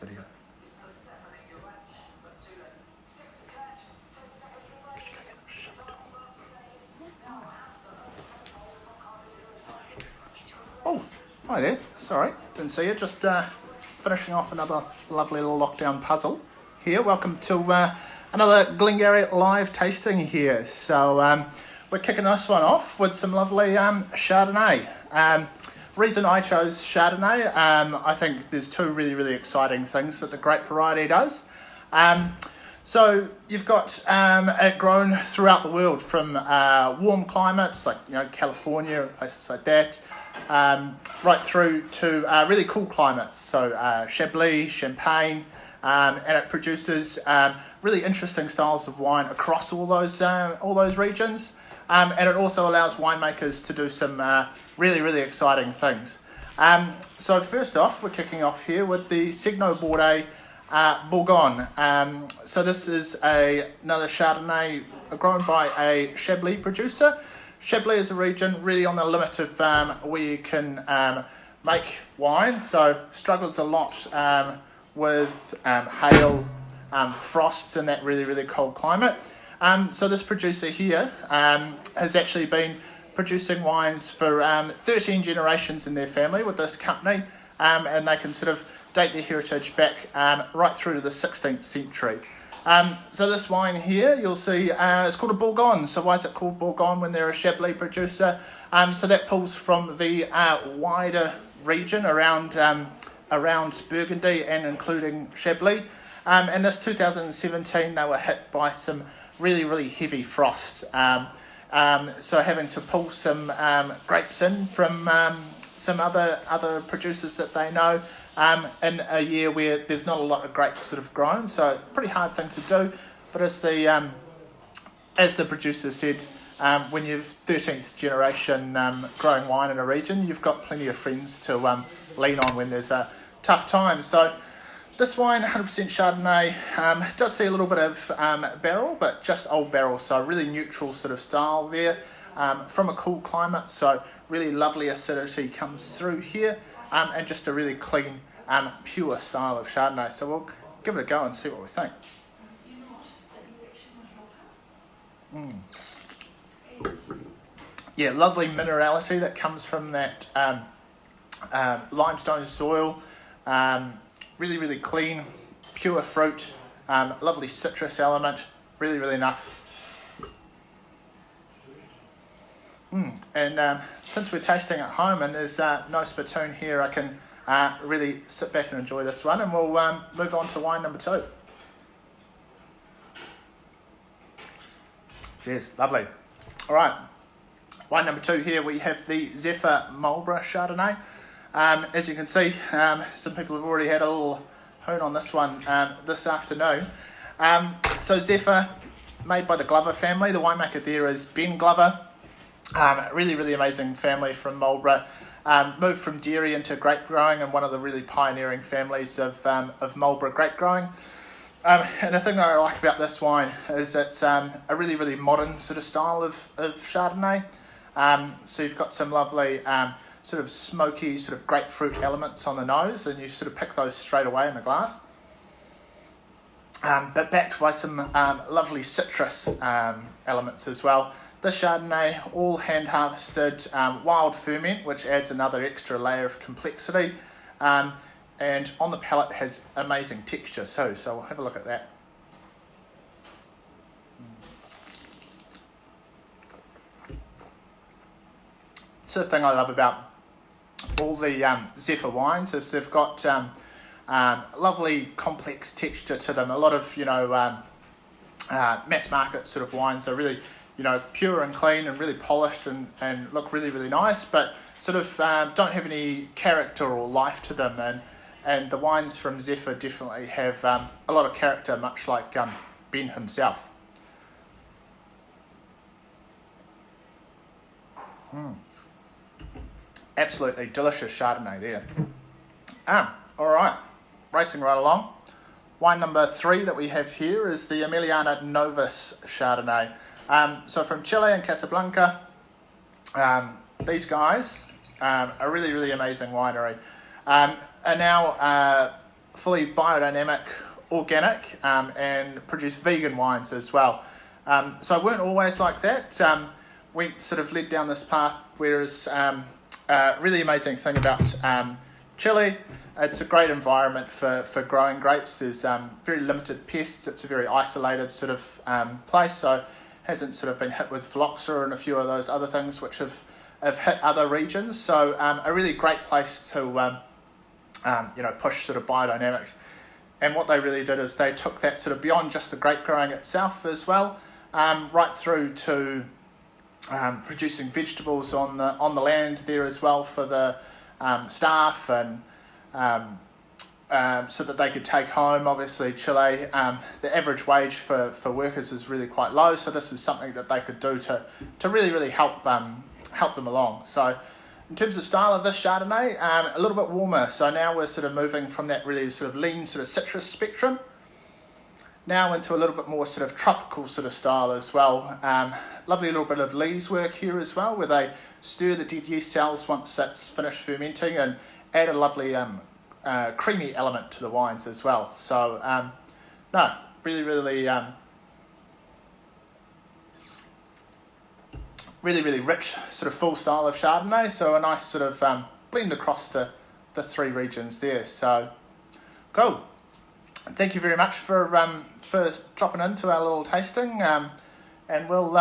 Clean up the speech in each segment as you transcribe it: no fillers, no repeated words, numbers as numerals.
video. Oh, hi there. Sorry, didn't see you. Just finishing off another lovely little lockdown puzzle here. Welcome to another Glengarry live tasting here. So we're kicking this one off with some lovely Chardonnay. Reason I chose Chardonnay, I think there's two really exciting things that the grape variety does. So you've got it grown throughout the world from warm climates like California, places like that, right through to really cool climates. So Chablis, Champagne, and it produces really interesting styles of wine across all those regions. And it also allows winemakers to do some really exciting things. So first off, we're kicking off here with the Seguinot Bordet Bourgogne. So this is another Chardonnay grown by a Chablis producer. Chablis is a region really on the limit of where you can make wine, so struggles a lot with hail, frosts in that really cold climate. So this producer here has actually been producing wines for 13 generations in their family with this company, and they can sort of date their heritage back right through to the 16th century. So this wine here, you'll see, it's called a Bourgogne. So why is it called Bourgogne when they're a Chablis producer? So that pulls from the wider region around Burgundy and including Chablis. And this 2017, they were hit by some really heavy frost. So having to pull some grapes in from some other producers that they know in a year where there's not a lot of grapes sort of grown. So pretty hard thing to do. But as the producer said, when you're 13th generation growing wine in a region, you've got plenty of friends to lean on when there's a tough time. So this wine, 100% Chardonnay, does see a little bit of barrel, but just old barrel, so really neutral sort of style there, from a cool climate, so really lovely acidity comes through here, and just a really clean, pure style of Chardonnay. So we'll give it a go and see what we think. Yeah, lovely minerality that comes from that limestone soil. Really clean, pure fruit, lovely citrus element, really nice. And since we're tasting at home and there's no spittoon here, I can really sit back and enjoy this one, and we'll move on to wine number 2. Cheers, lovely. All right, wine number 2 here, we have the Zephyr Chardonnay. As you can see, some people have already had a little hoon on this one this afternoon. So Zephyr, made by the Glover family. The winemaker there is Ben Glover. Really amazing family from Marlborough. Moved from dairy into grape growing, and one of the really pioneering families of Marlborough grape growing. And the thing that I like about this wine is it's a really modern sort of style of Chardonnay. So you've got some lovely sort of smoky, sort of grapefruit elements on the nose, and you sort of pick those straight away in the glass. But backed by some lovely citrus elements as well. This Chardonnay, all hand-harvested wild ferment, which adds another extra layer of complexity. And on the palate has amazing texture too, so we'll have a look at that. So the thing I love about all the Zephyr wines is they've got lovely complex texture to them. A lot of mass market sort of wines are really pure and clean and really polished and look really nice, but sort of don't have any character or life to them, and the wines from Zephyr definitely have a lot of character, much like Ben himself. Absolutely delicious Chardonnay there. All right, racing right along. Wine number 3 that we have here is the Emiliana Novas Chardonnay. So from Chile and Casablanca, these guys are really amazing winery. Are now fully biodynamic, organic, and produce vegan wines as well. So I weren't always like that. We sort of led down this path, whereas really amazing thing about Chile, it's a great environment for growing grapes. There's very limited pests. It's a very isolated sort of place, so hasn't sort of been hit with phylloxera and a few of those other things which have hit other regions. So a really great place to push sort of biodynamics. And what they really did is they took that sort of beyond just the grape growing itself as well, right through to producing vegetables on the land there as well for the staff, and so that they could take home. Obviously, Chile, the average wage for workers is really quite low, so this is something that they could do to really help them along. So in terms of style of this Chardonnay, a little bit warmer. So now we're sort of moving from that really sort of lean sort of citrus spectrum now into a little bit more sort of tropical sort of style as well. Lovely little bit of lees work here as well, where they stir the dead yeast cells once that's finished fermenting and add a lovely creamy element to the wines as well. So really rich sort of full style of Chardonnay. So a nice sort of blend across the three regions there. So cool. Thank you very much for dropping into our little tasting, and we'll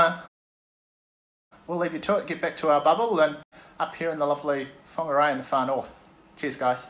leave you to it. Get back to our bubble and up here in the lovely Whangarei in the far north. Cheers, guys.